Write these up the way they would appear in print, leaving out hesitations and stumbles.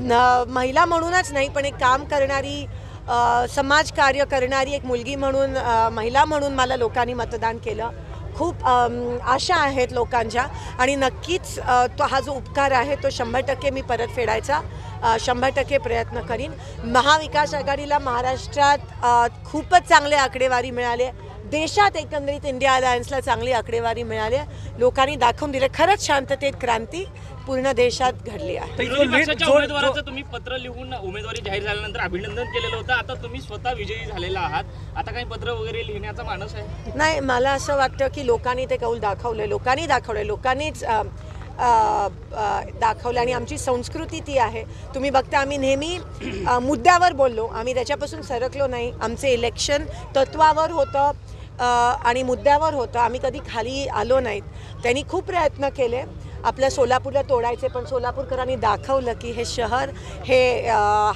महिला म्हणूनच नाही पण एक काम करणारी समाजकार्य करणारी एक मुलगी म्हणून महिला म्हणून मला लोकांनी मतदान केलं। खूप आशा आहेत लोकांच्या आणि नक्कीच तो हा जो उपकार आहे तो 100% मी परत फेडायचा 100% प्रयत्न करीन। महाविकास आघाडीला महाराष्ट्रात खूपच चांगले आकडेवारी मिळाले, देशात एकंदरीत इंडिया अलायन्सला चांगली आकडेवारी मिळाली, लोकांनी दाखवून दिले खरंच शांततेत क्रांती पूर्ण देशात घडली आहे। उमेदवाराचं तुम्ही पत्र लिहून उमेदवारी जाहीर झाल्यानंतर अभिनंदन केलेलं होतं, आता तुम्ही स्वतः विजयी झालेला आहात, आता काही पत्र वगैरे लिहिण्याचा मानस आहे? नाही, मला असं वाटतं की लोकांनी ते कौल दाखवले, लोकांनीच दाखवलं आणि आमची संस्कृती ती आहे। तुम्ही बघता आम्ही नेहमी मुद्द्यावर बोललो, आम्ही त्याच्यापासून सरकलो नाही। आमचे इलेक्शन तत्वावर होतं आणि मुद्द्यावर होतं, आम्ही कधी खाली आलो नाहीत। त्यांनी खूप प्रयत्न केले आपल्या सोलापूरला तोडायचे, पण सोलापूरकरांनी दाखवलं की हे शहर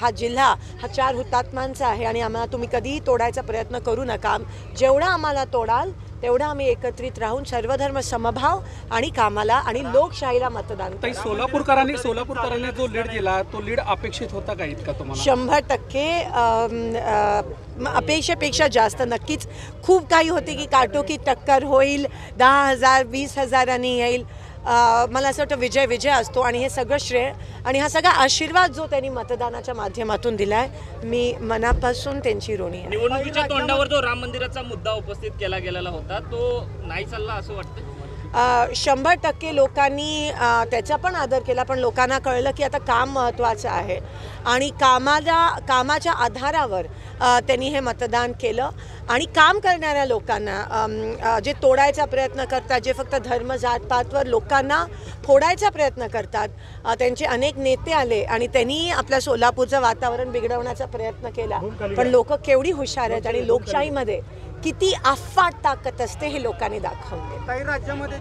हा जिल्हा हा 4 हुतात्म्यांचा आहे आणि आम्हाला तुम्ही कधीही तोडायचा प्रयत्न करू नका। जेवढा आम्हाला तोडाल तेवढं आम्ही एकत्रित राहून सर्वधर्म समभाव आणि कामाला आणि लोकशाहीला मतदान करू। सोलापूरकरांनी जो लीड दिला तो लीड अपेक्षित होता का इतका तुम्हाला? 100% अपेक्षेपेक्षा जास्त। नक्कीच खूप काही होते की काटोकी टक्कर होईल, 10,000 20,000 येईल। मला असं वाटतं विजय असतो आणि हे सगळं श्रेय आणि हा सगळा आशीर्वाद जो त्यांनी मतदानाच्या माध्यमातून दिलाय, मी मनापासून त्यांची ऋणी आहे। निवडणुकीच्या तोंडावर जो राम मंदिराचा मुद्दा उपस्थित केला गेलेला होता तो नाही चालला असं वाटतं? 100% लोकांनी त्याचा पण आदर केला, पण लोकांना कळलं की आता काम महत्त्वाचं आहे आणि कामाच्या आधारावर त्यांनी हे मतदान केलं। आणि काम करणाऱ्या लोकांना जे तोडायचा प्रयत्न करतात, जे फक्त धर्म जातपातवर लोकांना फोडायचा प्रयत्न करतात, त्यांचे अनेक नेते आले आणि त्यांनी आपल्या सोलापूरचं वातावरण बिघडवण्याचा प्रयत्न केला, पण लोक केवढी हुशार आहेत आणि लोकशाहीमध्ये किती अफाट ताकद असते हे लोकांनी दाखवले। काही राज्यामध्ये